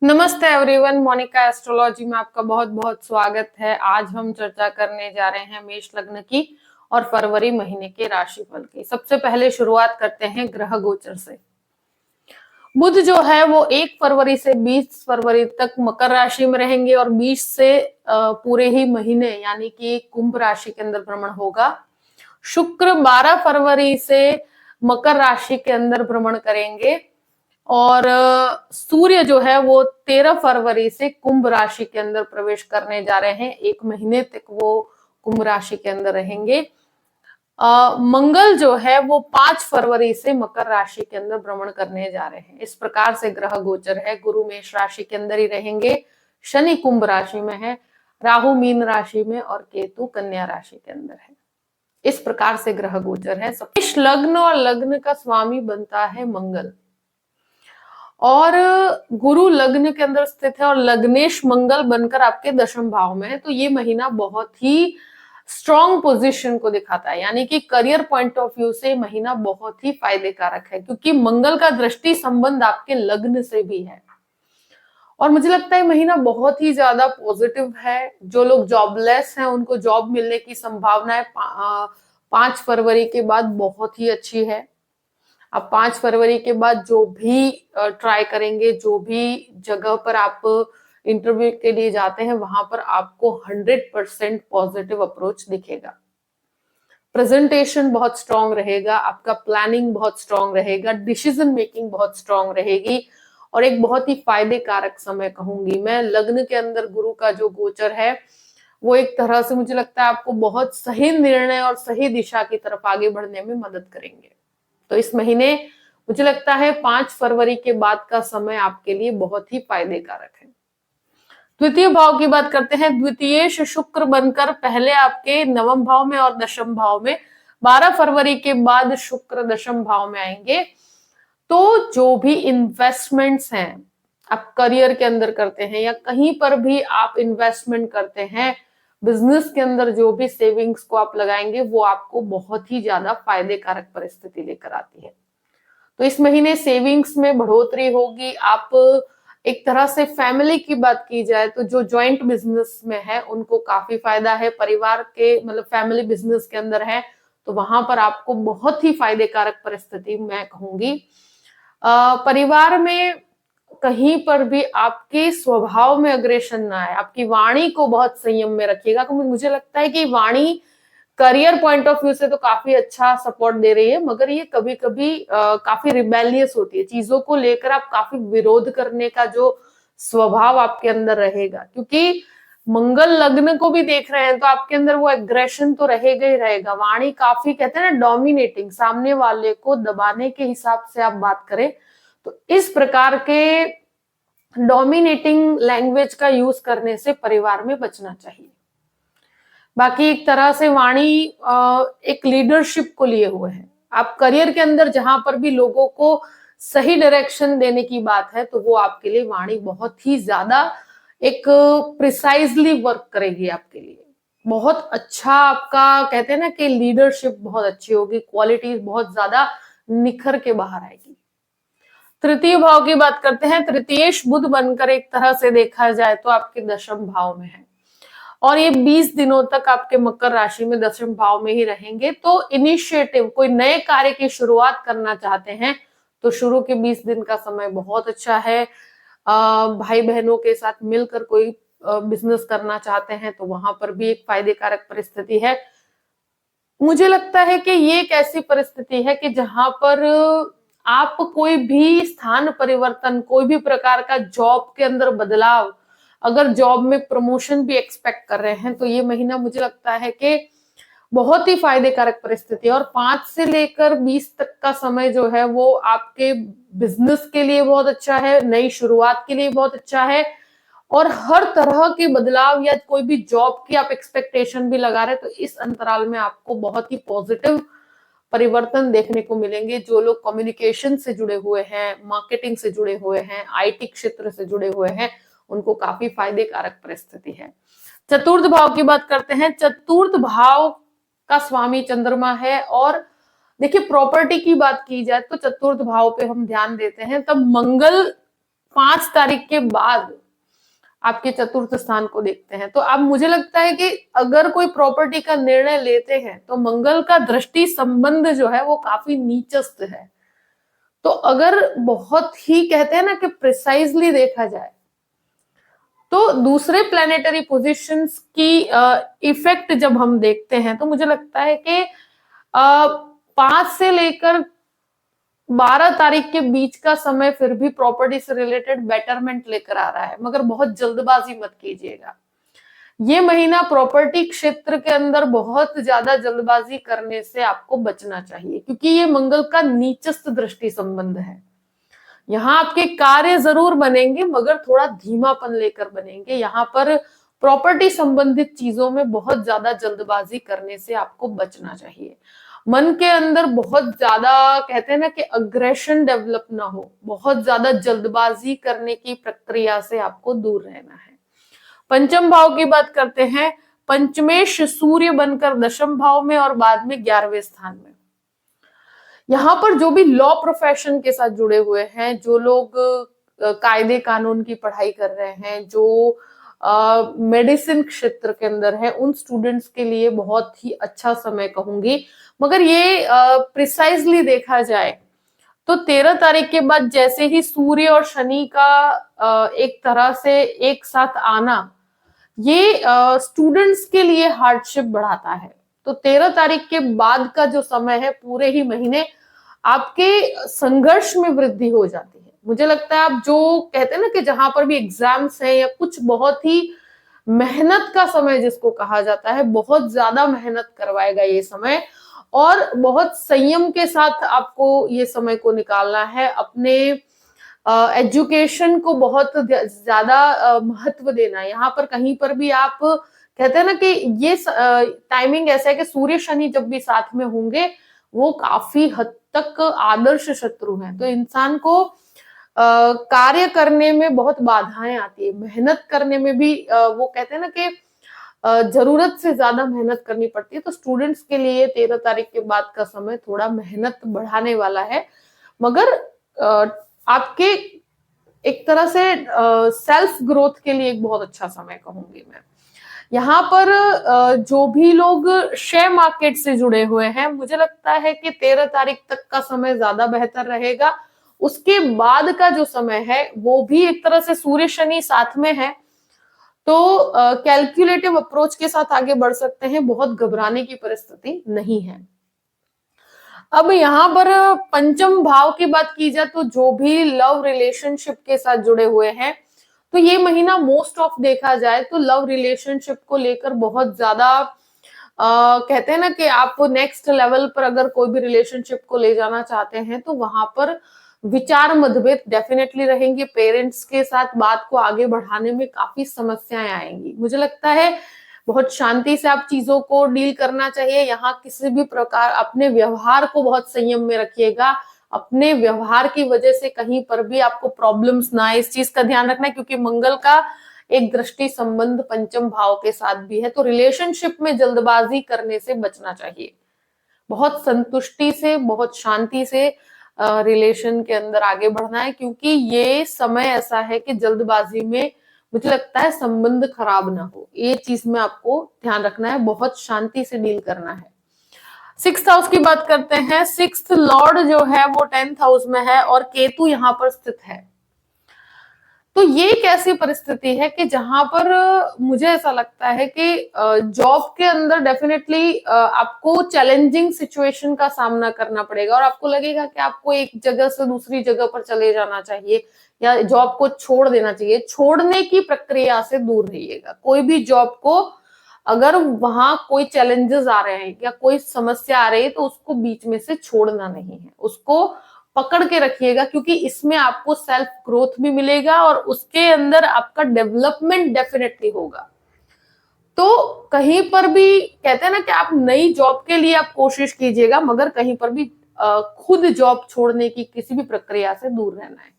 नमस्ते everyone, Monika astrology में आपका बहुत बहुत स्वागत है। आज हम चर्चा करने जा रहे हैं मेष लग्न की और फरवरी महीने के राशिफल की। सबसे पहले शुरुआत करते हैं ग्रह गोचर से। बुध जो है वो 1 फरवरी से 20 फरवरी तक मकर राशि में रहेंगे और 20 से पूरे ही महीने यानी कि कुंभ राशि के अंदर भ्रमण होगा। शुक्र 12 फरवरी से मकर राशि के अंदर भ्रमण करेंगे और सूर्य जो है वो 13 फरवरी से कुंभ राशि के अंदर प्रवेश करने जा रहे हैं। 1 महीने तक वो कुंभ राशि के अंदर रहेंगे। मंगल जो है वो 5 फरवरी से मकर राशि के अंदर भ्रमण करने जा रहे हैं। इस प्रकार से ग्रह गोचर है। गुरु मेष राशि के अंदर ही रहेंगे, शनि कुंभ राशि में है, राहु मीन राशि में और केतु कन्या राशि के अंदर है। इस प्रकार से ग्रह गोचर है। मेष लग्न और लग्न का स्वामी बनता है मंगल और गुरु लग्न के अंदर स्थित है और लग्नेश मंगल बनकर आपके दशम भाव में है। तो ये महीना बहुत ही स्ट्रॉन्ग पोजीशन को दिखाता है, यानी कि करियर पॉइंट ऑफ व्यू से महीना बहुत ही फायदे कारक है, क्योंकि मंगल का दृष्टि संबंध आपके लग्न से भी है। और मुझे लगता है महीना बहुत ही ज्यादा पॉजिटिव है। जो लोग जॉबलेस हैं उनको जॉब मिलने की संभावना है 5 फरवरी के बाद बहुत ही अच्छी है। अब 5 फरवरी के बाद जो भी ट्राई करेंगे, जो भी जगह पर आप इंटरव्यू के लिए जाते हैं, वहां पर आपको 100% पॉजिटिव अप्रोच दिखेगा। प्रेजेंटेशन बहुत स्ट्रांग रहेगा, आपका प्लानिंग बहुत स्ट्रांग रहेगा, डिसीजन मेकिंग बहुत स्ट्रांग रहेगी और एक बहुत ही फायदे कारक समय कहूंगी मैं। लग्न के अंदर गुरु का जो गोचर है वो एक तरह से मुझे लगता है आपको बहुत सही निर्णय और सही दिशा की तरफ आगे बढ़ने में मदद करेंगे। तो इस महीने मुझे लगता है 5 फरवरी के बाद का समय आपके लिए बहुत ही फायदे कारक है। द्वितीय भाव की बात करते हैं। द्वितीय शुक्र बनकर पहले आपके नवम भाव में और दशम भाव में, 12 फरवरी के बाद शुक्र दशम भाव में आएंगे। तो जो भी इन्वेस्टमेंट्स हैं आप करियर के अंदर करते हैं या कहीं पर भी आप इन्वेस्टमेंट करते हैं, बिजनेस के अंदर जो भी सेविंग्स को आप लगाएंगे वो आपको बहुत ही ज्यादा फायदे कारक परिस्थिति लेकर आती है। तो इस महीने सेविंग्स में बढ़ोतरी होगी। आप एक तरह से फैमिली की बात की जाए तो जो जॉइंट बिजनेस में है उनको काफी फायदा है। परिवार के मतलब फैमिली बिजनेस के अंदर है तो वहां पर आपको बहुत ही फायदे कारक परिस्थिति मैं कहूंगी। परिवार में कहीं पर भी आपके स्वभाव में अग्रेशन ना आए, आपकी वाणी को बहुत संयम में रखिएगा। क्योंकि मुझे लगता है कि वाणी करियर पॉइंट ऑफ व्यू से तो काफी अच्छा सपोर्ट दे रही है, मगर ये कभी कभी काफी रिबेलियस होती है। चीजों को लेकर आप काफी विरोध करने का जो स्वभाव आपके अंदर रहेगा, क्योंकि मंगल लग्न को भी देख रहे हैं तो आपके अंदर वो एग्रेशन तो रहेगा ही रहेगा। वाणी काफी कहते हैं ना डोमिनेटिंग, सामने वाले को दबाने के हिसाब से आप बात करें तो इस प्रकार के डोमिनेटिंग लैंग्वेज का यूज करने से परिवार में बचना चाहिए। बाकी एक तरह से वाणी एक लीडरशिप को लिए हुए है। आप करियर के अंदर जहां पर भी लोगों को सही डायरेक्शन देने की बात है तो वो आपके लिए वाणी बहुत ही ज्यादा एक प्रिसाइजली वर्क करेगी आपके लिए। बहुत अच्छा आपका कहते हैं ना कि लीडरशिप बहुत अच्छी होगी, क्वालिटी बहुत ज्यादा निखर के बाहर आएगी। तृतीय भाव की बात करते हैं। तृतीयेश बुध बनकर एक तरह से देखा जाए तो आपके दशम भाव में है और ये 20 दिनों तक आपके मकर राशि में दशम भाव में ही रहेंगे। तो इनिशिएटिव, कोई नए कार्य की शुरुआत करना चाहते हैं तो शुरू के 20 दिन का समय बहुत अच्छा है। भाई बहनों के साथ मिलकर कोई बिजनेस करना चाहते हैं तो वहां पर भी एक फायदे कारक परिस्थिति है। मुझे लगता है कि ये एक ऐसी परिस्थिति है कि जहां पर आप कोई भी स्थान परिवर्तन, कोई भी प्रकार का जॉब के अंदर बदलाव, अगर जॉब में प्रमोशन भी एक्सपेक्ट कर रहे हैं तो ये महीना मुझे लगता है कि बहुत ही फायदे कारक परिस्थिति है। और 5 से लेकर 20 तक का समय जो है वो आपके बिजनेस के लिए बहुत अच्छा है, नई शुरुआत के लिए बहुत अच्छा है और हर तरह के बदलाव या कोई भी जॉब की आप एक्सपेक्टेशन भी लगा रहे हैं तो इस अंतराल में आपको बहुत ही पॉजिटिव परिवर्तन देखने को मिलेंगे। जो लोग कम्युनिकेशन से जुड़े हुए हैं, मार्केटिंग से जुड़े हुए हैं, आईटी क्षेत्र से जुड़े हुए हैं, उनको काफी फायदे कारक परिस्थिति है। चतुर्थ भाव की बात करते हैं। चतुर्थ भाव का स्वामी चंद्रमा है और देखिए प्रॉपर्टी की बात की जाए तो चतुर्थ भाव पे हम ध्यान देते हैं तब मंगल 5 तारीख के बाद आपके चतुर्थ स्थान को देखते हैं। तो अब मुझे लगता है कि अगर कोई प्रॉपर्टी का निर्णय लेते हैं तो मंगल का दृष्टि संबंध जो है वो काफी नीचस्थ है। तो अगर बहुत ही कहते हैं ना कि प्रिसाइजली देखा जाए तो दूसरे प्लैनेटरी पोजीशंस की इफेक्ट जब हम देखते हैं तो मुझे लगता है कि 5 से लेकर 12 तारीख के बीच का समय फिर भी प्रॉपर्टी से रिलेटेड बेटरमेंट लेकर आ रहा है, मगर बहुत जल्दबाजी मत कीजिएगा। ये महीना प्रॉपर्टी क्षेत्र के अंदर बहुत ज्यादा जल्दबाजी करने से आपको बचना चाहिए, क्योंकि ये मंगल का नीचस्थ दृष्टि संबंध है। यहाँ आपके कार्य जरूर बनेंगे मगर थोड़ा धीमापन लेकर बनेंगे। यहाँ पर प्रॉपर्टी संबंधित चीजों में बहुत ज्यादा जल्दबाजी करने से आपको बचना चाहिए। मन के अंदर बहुत ज्यादा कहते हैं ना कि अग्रेशन डेवलप ना हो, बहुत ज्यादा जल्दबाजी करने की प्रक्रिया से आपको दूर रहना है। पंचम भाव की बात करते हैं। पंचमेश सूर्य बनकर दशम भाव में और बाद में 11वें स्थान में। यहाँ पर जो भी लॉ प्रोफेशन के साथ जुड़े हुए हैं, जो लोग कायदे कानून की पढ़ाई कर रहे हैं, जो मेडिसिन क्षेत्र के अंदर है, उन स्टूडेंट्स के लिए बहुत ही अच्छा समय कहूंगी। मगर ये प्रिसाइजली देखा जाए तो 13 तारीख के बाद जैसे ही सूर्य और शनि का एक तरह से एक साथ आना, ये स्टूडेंट्स के लिए हार्डशिप बढ़ाता है। तो 13 तारीख के बाद का जो समय है, पूरे ही महीने आपके संघर्ष में वृद्धि हो जाती है। मुझे लगता है आप जो कहते हैं ना कि जहां पर भी एग्जाम्स है या कुछ बहुत ही मेहनत का समय जिसको कहा जाता है, बहुत ज्यादा मेहनत करवाएगा ये समय, और बहुत संयम के साथ आपको ये समय को निकालना है। अपने एजुकेशन को बहुत ज्यादा महत्व देना है। यहाँ पर कहीं पर भी आप कहते हैं ना कि ये टाइमिंग ऐसा है कि सूर्य शनि जब भी साथ में होंगे वो काफी हद तक आदर्श शत्रु हैं। तो इंसान को कार्य करने में बहुत बाधाएं आती है, मेहनत करने में भी वो कहते हैं ना कि जरूरत से ज्यादा मेहनत करनी पड़ती है। तो स्टूडेंट्स के लिए 13 तारीख के बाद का समय थोड़ा मेहनत बढ़ाने वाला है, मगर आपके एक तरह से सेल्फ ग्रोथ के लिए एक बहुत अच्छा समय कहूंगी मैं। यहाँ पर जो भी लोग शेयर मार्केट से जुड़े हुए हैं, मुझे लगता है कि 13 तारीख तक का समय ज्यादा बेहतर रहेगा। उसके बाद का जो समय है वो भी एक तरह से सूर्य शनि साथ में है, तो कैलकुलेटिव अप्रोच के साथ आगे बढ़ सकते हैं, बहुत घबराने की परिस्थिति नहीं है। अब यहाँ पर पंचम भाव की बात की जाए तो जो भी लव रिलेशनशिप के साथ जुड़े हुए हैं, तो ये महीना मोस्ट ऑफ देखा जाए तो लव रिलेशनशिप को लेकर बहुत ज्यादा कहते हैं ना कि आप नेक्स्ट लेवल पर अगर कोई भी रिलेशनशिप को ले जाना चाहते हैं तो वहां पर विचार मतभेद डेफिनेटली रहेंगे। पेरेंट्स के साथ बात को आगे बढ़ाने में काफी समस्याएं आएंगी। मुझे लगता है बहुत शांति से आप चीजों को डील करना चाहिए। यहाँ किसी भी प्रकार अपने व्यवहार को बहुत संयम में रखिएगा। अपने व्यवहार की वजह से कहीं पर भी आपको प्रॉब्लम्स ना आए, इस चीज का ध्यान रखना है, क्योंकि मंगल का एक दृष्टि संबंध पंचम भाव के साथ भी है। तो रिलेशनशिप में जल्दबाजी करने से बचना चाहिए। बहुत संतुष्टि से, बहुत शांति से रिलेशन के अंदर आगे बढ़ना है, क्योंकि ये समय ऐसा है कि जल्दबाजी में मुझे लगता है संबंध खराब ना हो। ये चीज में आपको ध्यान रखना है, बहुत शांति से डील करना है। 6th हाउस की बात करते हैं। 6th लॉर्ड जो है वो 10th हाउस में है और केतु यहाँ पर स्थित है। तो ये एक ऐसी परिस्थिति है कि जहां पर मुझे ऐसा लगता है कि जॉब के अंदर डेफिनेटली आपको चैलेंजिंग सिचुएशन का सामना करना पड़ेगा और आपको लगेगा कि आपको एक जगह से दूसरी जगह पर चले जाना चाहिए या जॉब को छोड़ देना चाहिए। छोड़ने की प्रक्रिया से दूर रहिएगा। कोई भी जॉब को अगर वहां कोई चैलेंजेस आ रहे हैं या कोई समस्या आ रही है तो उसको बीच में से छोड़ना नहीं है, उसको पकड़ के रखिएगा, क्योंकि इसमें आपको सेल्फ ग्रोथ भी मिलेगा और उसके अंदर आपका डेवलपमेंट डेफिनेटली होगा। तो कहीं पर भी कहते हैं ना कि आप नई जॉब के लिए आप कोशिश कीजिएगा, मगर कहीं पर भी खुद जॉब छोड़ने की किसी भी प्रक्रिया से दूर रहना है।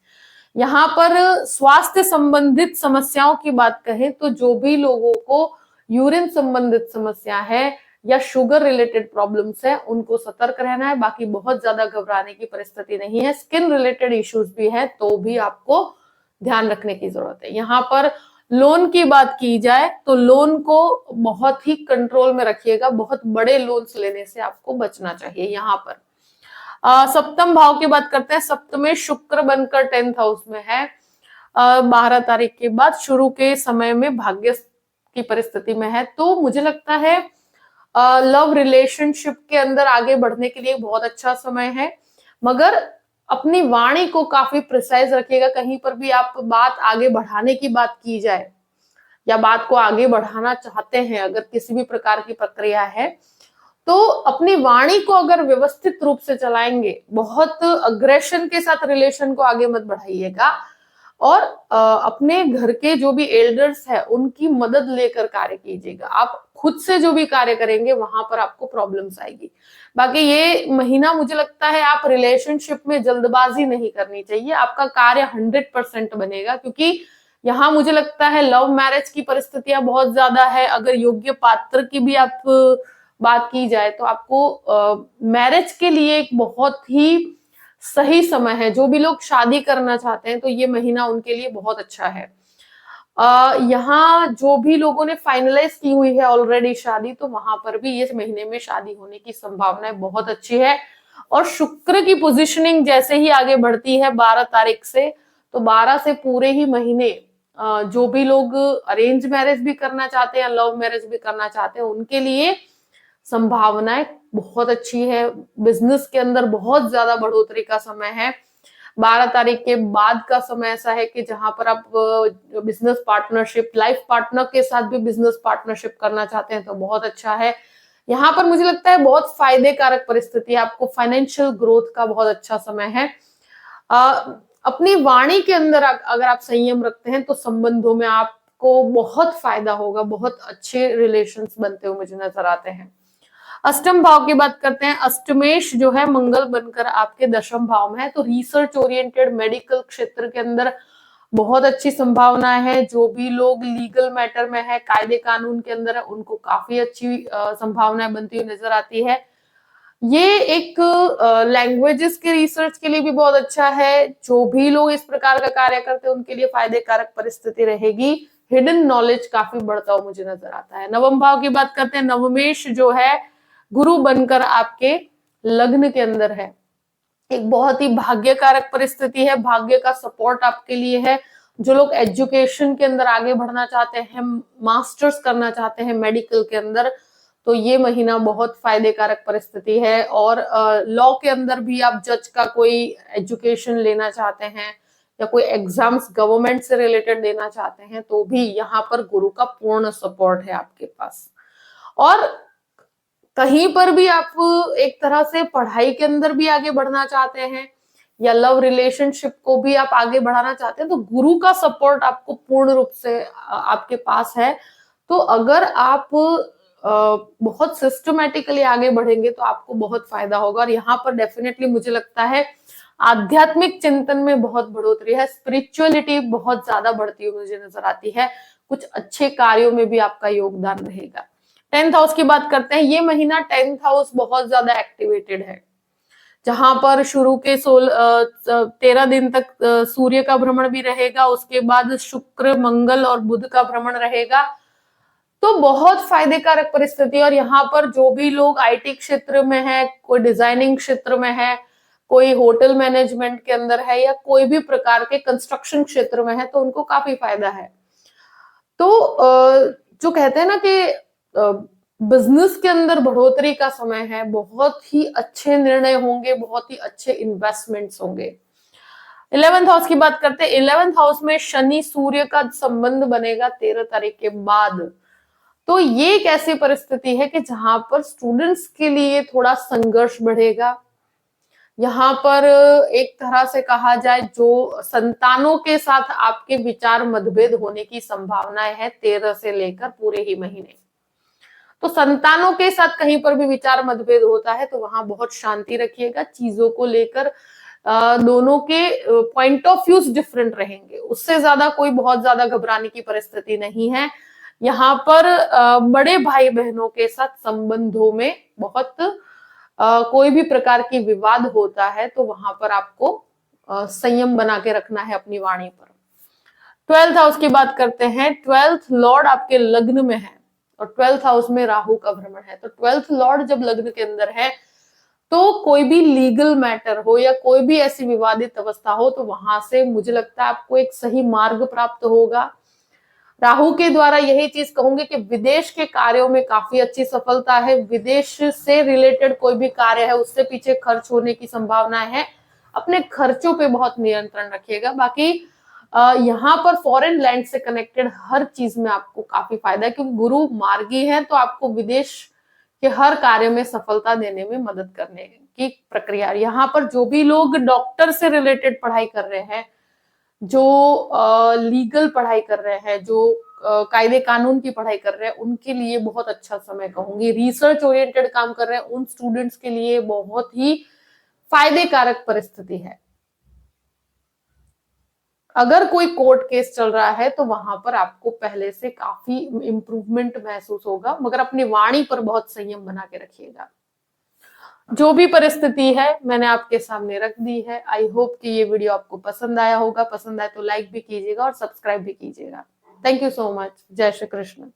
यहाँ पर स्वास्थ्य संबंधित समस्याओं की बात कहें तो जो भी लोगों को यूरिन संबंधित समस्या है या शुगर रिलेटेड प्रॉब्लम्स है उनको सतर्क रहना है। बाकी बहुत ज्यादा घबराने की परिस्थिति नहीं है। स्किन रिलेटेड इश्यूज भी है तो भी आपको ध्यान रखने की जरूरत है। यहाँ पर लोन की बात की जाए तो लोन को बहुत ही कंट्रोल में रखिएगा, बहुत बड़े लोन्स लेने से आपको बचना चाहिए। यहाँ पर सप्तम भाव की बात करते हैं। सप्तम में शुक्र बनकर 10th हाउस में है। 12 तारीख के बाद शुरू के समय में भाग्य की परिस्थिति में है, तो मुझे लगता है लव रिलेशनशिप के अंदर आगे बढ़ने के लिए बहुत अच्छा समय है, मगर अपनी वाणी को काफी प्रिसाइज रखिएगा। कहीं पर भी आप बात आगे बढ़ाने की बात की जाए या बात को आगे बढ़ाना चाहते हैं, अगर किसी भी प्रकार की प्रक्रिया है, तो अपनी वाणी को अगर व्यवस्थित रूप से चलाएंगे, बहुत अग्रेशन के साथ रिलेशन को आगे मत बढ़ाइएगा, और अपने घर के जो भी एल्डर्स है उनकी मदद लेकर कार्य कीजिएगा। आप खुद से जो भी कार्य करेंगे वहां पर आपको प्रॉब्लम्स आएगी। बाकी ये महीना मुझे लगता है आप रिलेशनशिप में जल्दबाजी नहीं करनी चाहिए, आपका कार्य 100% बनेगा, क्योंकि यहाँ मुझे लगता है लव मैरिज की परिस्थितियां बहुत ज्यादा है। अगर योग्य पात्र की भी आप बात की जाए तो आपको मैरिज के लिए एक बहुत ही सही समय है। जो भी लोग शादी करना चाहते हैं तो ये महीना उनके लिए बहुत अच्छा है। यहाँ जो भी लोगों ने फाइनलाइज की हुई है ऑलरेडी शादी, तो वहां पर भी इस महीने में शादी होने की संभावनाएं बहुत अच्छी है। और शुक्र की पोजीशनिंग जैसे ही आगे बढ़ती है 12 तारीख से, तो 12 से पूरे ही महीने जो भी लोग अरेंज मैरिज भी करना चाहते हैं, लव मैरिज भी करना चाहते हैं, उनके लिए संभावनाएं बहुत अच्छी है। बिजनेस के अंदर बहुत ज्यादा बढ़ोतरी का समय है। 12 तारीख के बाद का समय ऐसा है कि जहां पर आप बिजनेस पार्टनरशिप, लाइफ पार्टनर के साथ भी बिजनेस पार्टनरशिप करना चाहते हैं तो बहुत अच्छा है। यहाँ पर मुझे लगता है बहुत फायदे कारक परिस्थिति है, आपको फाइनेंशियल ग्रोथ का बहुत अच्छा समय है। अपनी वाणी के अंदर अगर आप संयम रखते हैं तो संबंधों में आपको बहुत फायदा होगा, बहुत अच्छे रिलेशंस बनते हुए मुझे नजर आते हैं। अष्टम भाव की बात करते हैं। अष्टमेश जो है मंगल बनकर आपके 10th भाव में है, तो रिसर्च ओरिएंटेड मेडिकल क्षेत्र के अंदर बहुत अच्छी संभावनाएं है। जो भी लोग लीगल मैटर में है, कायदे कानून के अंदर है, उनको काफी अच्छी संभावनाएं बनती हुई नजर आती है। ये एक लैंग्वेजेस के रिसर्च के लिए भी बहुत अच्छा है। जो भी लोग इस प्रकार का कार्य करते हैं उनके लिए फायदे कारक परिस्थिति रहेगी। हिडन नॉलेज काफी बढ़ता हुआ मुझे नजर आता है। नवम भाव की बात करते हैं। नवमेश जो है गुरु बनकर आपके लग्न के अंदर है, एक बहुत ही भाग्यकारक परिस्थिति है। भाग्य का सपोर्ट आपके लिए है। जो लोग एजुकेशन के अंदर आगे बढ़ना चाहते हैं, मास्टर्स करना चाहते हैं मेडिकल के अंदर, तो ये महीना बहुत फायदे कारक परिस्थिति है। और लॉ के अंदर भी आप जज का कोई एजुकेशन लेना चाहते हैं या कोई एग्जाम्स गवर्नमेंट से रिलेटेड देना चाहते हैं, तो भी यहाँ पर गुरु का पूर्ण सपोर्ट है आपके पास। और कहीं पर भी आप एक तरह से पढ़ाई के अंदर भी आगे बढ़ना चाहते हैं या लव रिलेशनशिप को भी आप आगे बढ़ाना चाहते हैं, तो गुरु का सपोर्ट आपको पूर्ण रूप से आपके पास है। तो अगर आप बहुत सिस्टमैटिकली आगे बढ़ेंगे तो आपको बहुत फायदा होगा। और यहाँ पर डेफिनेटली मुझे लगता है आध्यात्मिक चिंतन में बहुत बढ़ोतरी है, स्पिरिचुअलिटी बहुत ज्यादा बढ़ती हुई मुझे नजर आती है। कुछ अच्छे कार्यों में भी आपका योगदान रहेगा। 10th हाउस की बात करते हैं। ये महीना 10th हाउस बहुत ज्यादा एक्टिवेटेड है, जहां पर शुरू के 13 दिन तक सूर्य का भ्रमण भी रहेगा, उसके बाद शुक्र, मंगल और बुध का भ्रमण रहेगा, तो बहुत फायदे कारक परिस्थिति। और यहाँ पर जो भी लोग आईटी क्षेत्र में है, कोई डिजाइनिंग क्षेत्र में है, कोई होटल मैनेजमेंट के अंदर है, या कोई भी प्रकार के कंस्ट्रक्शन क्षेत्र में है, तो उनको काफी फायदा है। तो जो कहते हैं ना कि बिजनेस के अंदर बढ़ोतरी का समय है, बहुत ही अच्छे निर्णय होंगे, बहुत ही अच्छे इन्वेस्टमेंट्स होंगे। 11th हाउस की बात करते हैं। 11th हाउस में शनि सूर्य का संबंध बनेगा 13 तारीख के बाद। तो ये एक ऐसी परिस्थिति है कि जहां पर स्टूडेंट्स के लिए थोड़ा संघर्ष बढ़ेगा। यहाँ पर एक तरह से कहा जाए, जो संतानों के साथ आपके विचार मतभेद होने की संभावनाएं है 13 से लेकर पूरे ही महीने। तो संतानों के साथ कहीं पर भी विचार मतभेद होता है तो वहां बहुत शांति रखिएगा। चीजों को लेकर दोनों के पॉइंट ऑफ व्यूज डिफरेंट रहेंगे, उससे ज्यादा कोई बहुत ज्यादा घबराने की परिस्थिति नहीं है। यहाँ पर बड़े भाई बहनों के साथ संबंधों में बहुत कोई भी प्रकार की विवाद होता है तो वहां पर आपको संयम बना के रखना है अपनी वाणी पर। 12th हाउस की बात करते हैं। 12th लॉर्ड आपके लग्न में है और 12th हाउस में राहु का भ्रमण है। तो 12th लॉर्ड जब लग्न के अंदर है तो कोई भी लीगल मैटर हो या कोई भी ऐसी विवादित अवस्था हो तो वहां से मुझे लगता है आपको एक सही मार्ग प्राप्त होगा। राहु के द्वारा यही चीज कहूंगी कि विदेश के कार्यों में काफी अच्छी सफलता है। विदेश से रिलेटेड कोई भी कार्य है उससे पीछे खर्च होने की संभावना है। अपने खर्चों पे बहुत नियंत्रण रखिएगा। बाकी यहाँ पर फॉरेन लैंड से कनेक्टेड हर चीज में आपको काफी फायदा है, क्योंकि गुरु मार्गी है तो आपको विदेश के हर कार्य में सफलता देने में मदद करने की प्रक्रिया। यहाँ पर जो भी लोग डॉक्टर से रिलेटेड पढ़ाई कर रहे हैं, जो लीगल पढ़ाई कर रहे हैं, जो कायदे कानून की पढ़ाई कर रहे हैं, उनके लिए बहुत अच्छा समय कहूंगी। रिसर्च ओरिएंटेड काम कर रहे हैं उन स्टूडेंट्स के लिए बहुत ही फायदे कारक परिस्थिति है। अगर कोई कोर्ट केस चल रहा है तो वहां पर आपको पहले से काफी इंप्रूवमेंट महसूस होगा, मगर अपनी वाणी पर बहुत संयम बना के रखिएगा। जो भी परिस्थिति है मैंने आपके सामने रख दी है। आई होप कि ये वीडियो आपको पसंद आया होगा। पसंद आए तो लाइक भी कीजिएगा और सब्सक्राइब भी कीजिएगा। Thank you so much. जय श्री कृष्ण।